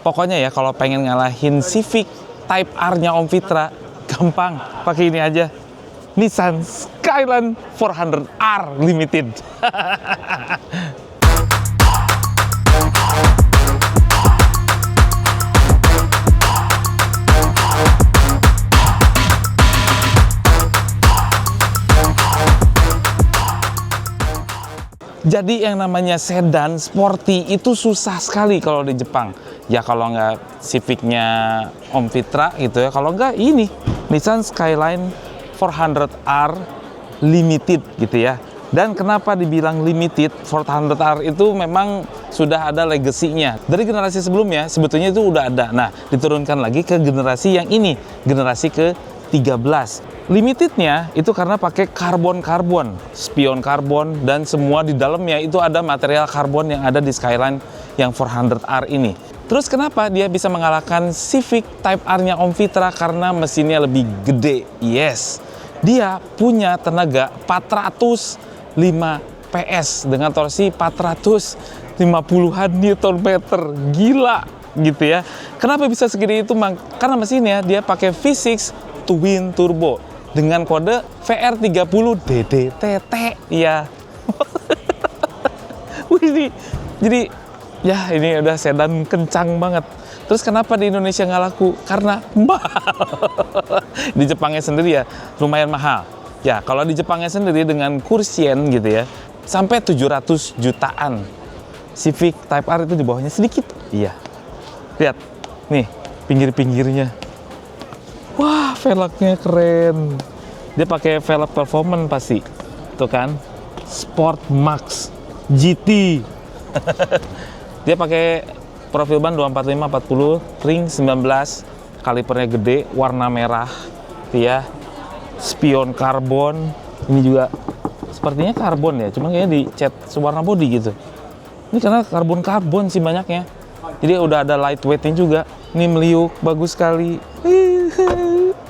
Pokoknya ya kalau pengen ngalahin Civic Type R-nya Om Fitra, gampang, pakai ini aja. Nissan Skyline 400R Limited. Jadi yang namanya sedan sporty itu susah sekali kalau di Jepang. Ya kalau nggak Civic-nya Om Fitra gitu ya. Kalau nggak ini Nissan Skyline 400R Limited gitu ya. Dan kenapa dibilang limited? 400R itu memang sudah ada legasinya. Dari generasi sebelumnya sebetulnya itu udah ada. Nah, diturunkan lagi ke generasi yang ini, generasi ke-13. Limitednya itu karena pakai karbon, spion karbon, dan semua di dalamnya itu ada material karbon yang ada di Skyline yang 400R ini. Terus kenapa dia bisa mengalahkan Civic Type R-nya Om Fitra? Karena mesinnya lebih gede. Yes, dia punya tenaga 405 PS dengan torsi 450-an Nm. Gila gitu ya. Kenapa bisa segede itu? Karena mesinnya dia pakai V6 twin turbo dengan kode VR30 DDTT ya. Wih, jadi ya ini udah sedan kencang banget. Terus kenapa di Indonesia nggak laku? Karena mahal. Di Jepangnya sendiri ya lumayan mahal. Ya kalau di Jepangnya sendiri dengan kurs yen gitu ya sampai 700 jutaan. Civic Type R itu di bawahnya sedikit. Iya. Lihat nih pinggir-pinggirnya. Wah, velgnya keren. Dia pakai velg performance pasti. Tuh kan, Sport Max GT. Dia pakai profil ban 245/40, ring 19, kalipernya gede, warna merah. Ya, spion karbon. Ini juga sepertinya karbon ya, cuma kayaknya dicat sewarna body gitu. Ini karena karbon sih banyaknya. Jadi udah ada lightweightnya juga. Ini meliuk, bagus sekali.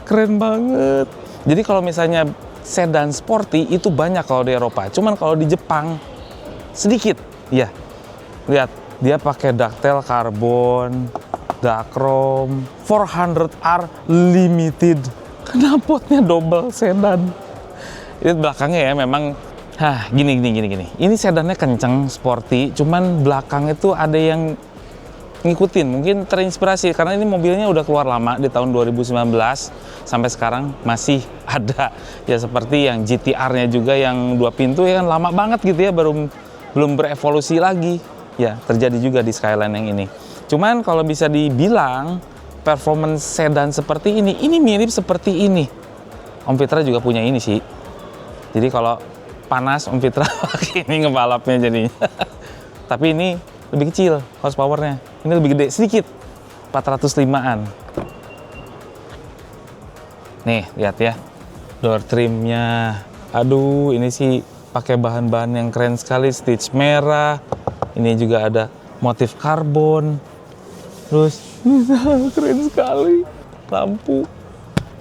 Keren banget. Jadi kalau misalnya sedan sporty itu banyak kalau di Eropa. Cuman kalau di Jepang sedikit. Ya, lihat dia pakai ductile karbon, Dacrom, 400R Limited. Knalpotnya double sedan. Ini belakangnya ya memang. Gini. Ini sedannya kenceng, sporty. Cuman belakang itu ada yang ngikutin, mungkin terinspirasi karena ini mobilnya udah keluar lama di tahun 2019 sampai sekarang masih ada ya, seperti yang GTR-nya juga yang 2 pintu ya kan lama banget gitu ya, belum berevolusi lagi ya, terjadi juga di Skyline yang ini. Cuman kalau bisa dibilang performance sedan seperti ini mirip seperti ini. Om Fitra juga punya ini sih, jadi kalau panas Om Fitra pakai ini ngebalapnya jadinya. Tapi ini lebih kecil horsepower-nya. Ini lebih gede sedikit, 405-an. Nih, lihat ya. Door trimnya. Aduh, ini sih pakai bahan-bahan yang keren sekali, stitch merah. Ini juga ada motif karbon. Terus, keren sekali. Lampu.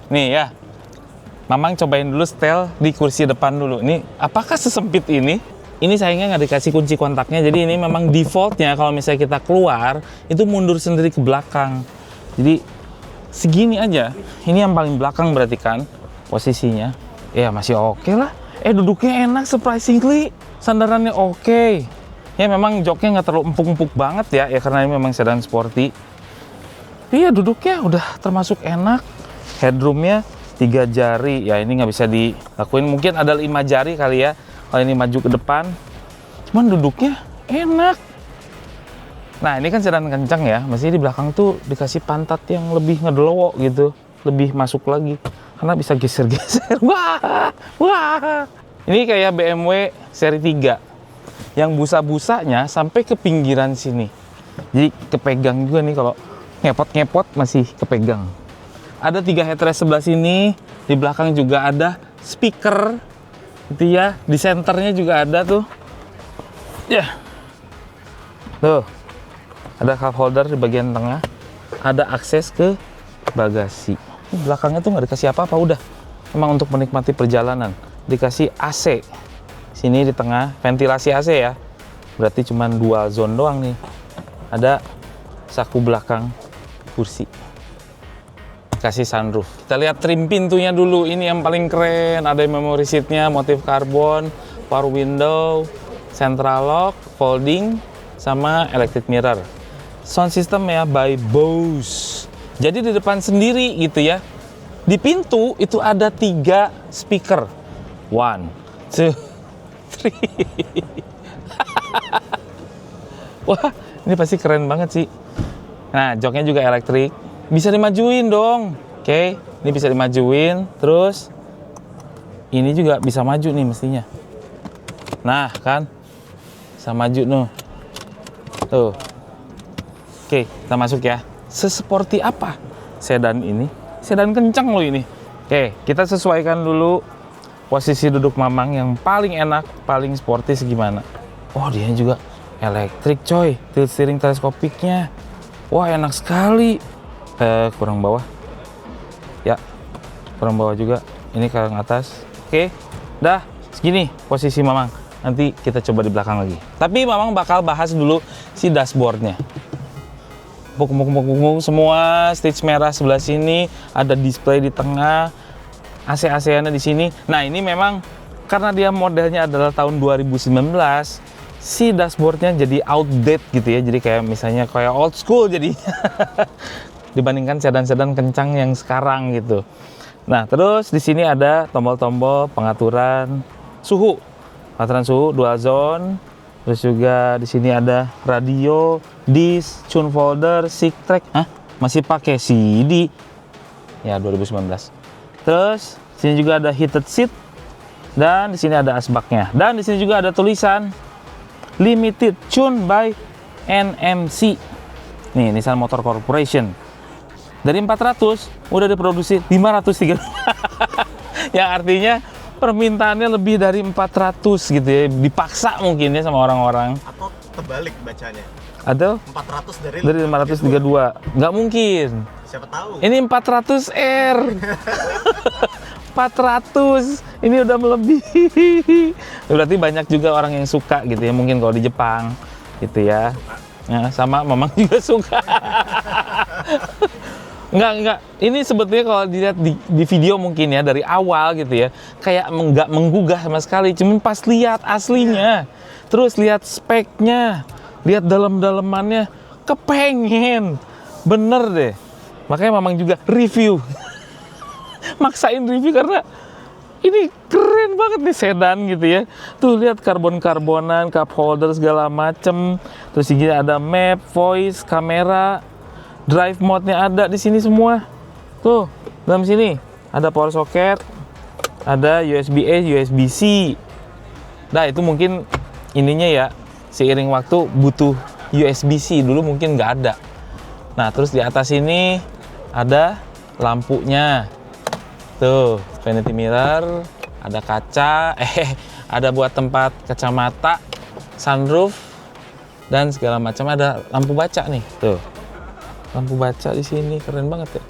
Nih ya. Mamang cobain dulu setel di kursi depan dulu. Ini apakah sesempit ini? Ini sayangnya nggak dikasih kunci kontaknya, jadi ini memang defaultnya kalau misalnya kita keluar, itu mundur sendiri ke belakang. Jadi segini aja, ini yang paling belakang berarti kan posisinya. Ya masih oke lah. Duduknya enak surprisingly, sandarannya oke. Ya memang joknya nggak terlalu empuk-empuk banget ya karena ini memang sedan sporty. Iya duduknya udah termasuk enak. Headroomnya 3 jari, ya ini nggak bisa dilakuin, mungkin ada 5 jari kali ya. Kalau ini maju ke depan, cuman duduknya enak. Nah ini kan sedan kencang ya, masih di belakang tuh dikasih pantat yang lebih ngedelowo gitu, lebih masuk lagi, karena bisa geser-geser. Wah. Ini kayak BMW seri 3, yang busa-busanya sampai ke pinggiran sini. Jadi kepegang juga nih, kalau ngepot-ngepot masih kepegang. Ada 3 headrest sebelah sini, di belakang juga ada speaker. Gitu ya, di senternya juga ada tuh. Ya. Tuh. Ada cup holder di bagian tengah. Ada akses ke bagasi. Belakangnya tuh nggak dikasih apa-apa, udah. Emang untuk menikmati perjalanan. Dikasih AC. Sini di tengah, ventilasi AC ya. Berarti cuma 2 zone doang nih. Ada saku belakang kursi. Kasih sunroof. Kita lihat trim pintunya dulu. Ini yang paling keren. Ada memory seatnya, motif karbon, power window, central lock, folding, sama electric mirror. Sound system ya by Bose. Jadi di depan sendiri gitu ya. Di pintu itu ada 3 speaker. 1, 2, 3. Wah, ini pasti keren banget sih. Nah, joknya juga elektrik. Bisa dimajuin dong. Oke, ini bisa dimajuin. Terus ini juga bisa maju nih mestinya. Nah, kan? Bisa maju nuh. Tuh. Oke, kita masuk ya. Seseperti apa sedan ini? Sedan kencang loh ini. Oke, kita sesuaikan dulu posisi duduk Mamang yang paling enak, paling sporty segimana. Oh, dia juga elektrik coy. Tilt steering teleskopiknya. Wah, enak sekali. Kurang bawah. Ya, kurang bawah juga. Ini ke atas. Oke, dah segini posisi Mamang. Nanti kita coba di belakang lagi. Tapi Mamang bakal bahas dulu si dashboardnya. Semua stage merah sebelah sini, ada display di tengah, AC-AC-nya di sini. Nah, ini memang karena dia modelnya adalah tahun 2019, si dashboardnya jadi outdated gitu ya. Jadi kayak misalnya kayak old school jadi dibandingkan sedan-sedan kencang yang sekarang gitu. Nah, terus di sini ada tombol-tombol pengaturan suhu. Pengaturan suhu dual zone. Terus juga di sini ada radio, disc, tune folder, sick track. Hah? Masih pakai CD. Ya, 2019. Terus sini juga ada heated seat dan di sini ada asbaknya. Dan di sini juga ada tulisan limited tune by NMC. Nih, Nissan Motor Corporation. Dari 400 udah diproduksi 503. Yang artinya permintaannya lebih dari 400 gitu ya. Dipaksa mungkin ya sama orang-orang. Atau terbalik bacanya. Atau 400 dari 532. Nggak mungkin. Siapa tahu. Ini 400R. 400. Ini udah melebihi. Berarti banyak juga orang yang suka gitu ya. Mungkin kalau di Jepang gitu ya. Ya, sama Mamang juga suka. Enggak. Ini sebetulnya kalau dilihat di video mungkin ya dari awal gitu ya, kayak enggak menggugah sama sekali. Cuman pas lihat aslinya, terus lihat speknya, lihat dalam-dalamannya, kepengen. Bener deh. Makanya Mamang juga review. Maksain review karena ini keren banget nih sedan gitu ya. Tuh lihat karbon-karbonan, cup holder segala macem. Terus ini ada map, voice, kamera. Drive mode-nya ada di sini semua. Tuh, dalam sini ada power socket, ada USB-A, USB-C. Nah, itu mungkin ininya ya, seiring waktu butuh USB-C. Dulu mungkin nggak ada. Nah, terus di atas ini ada lampunya. Tuh, vanity mirror, ada kaca, ada buat tempat kacamata, sunroof, dan segala macam. Ada lampu baca nih, tuh. Lampu baca di sini keren banget ya.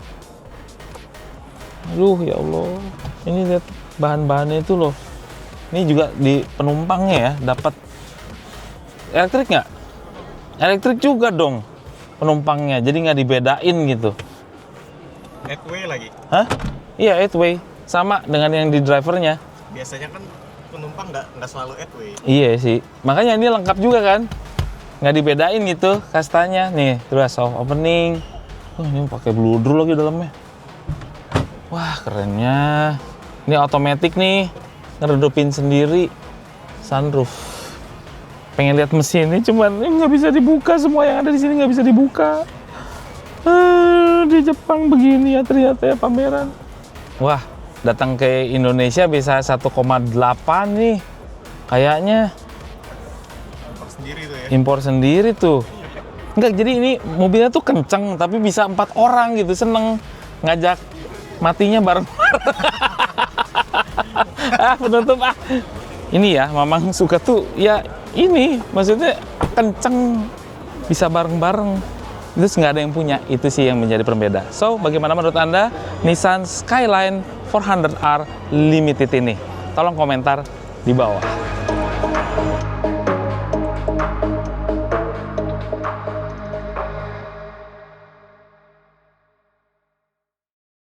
Aduh ya Allah. Ini lihat bahan-bahannya itu loh. Ini juga di penumpangnya ya dapat elektrik nggak? Elektrik juga dong penumpangnya. Jadi nggak dibedain gitu. 8-way lagi. Hah? Iya 8-way. Sama dengan yang di drivernya. Biasanya kan penumpang nggak selalu 8-way. Iya sih. Makanya ini lengkap juga kan. Nggak dibedain gitu kastanya nih, terus soft opening. Ini pakai bludru lagi dalamnya. Wah, kerennya. Ini otomatis nih, ngeredupin sendiri sunroof. Pengen lihat mesinnya, cuman nggak bisa dibuka. Semua yang ada di sini nggak bisa dibuka. Di Jepang begini ya ternyata ya pameran. Wah, datang ke Indonesia bisa 1,8 nih, kayaknya. Sendiri tuh ya. Impor sendiri tuh. Enggak, jadi ini mobilnya tuh kenceng tapi bisa 4 orang gitu, seneng ngajak matinya bareng-bareng. Penutup Ini ya, Mamang suka tuh ya ini, maksudnya kenceng bisa bareng-bareng. Terus nggak ada yang punya, itu sih yang menjadi pembeda. So, bagaimana menurut Anda Nissan Skyline 400R Limited ini? Tolong komentar di bawah.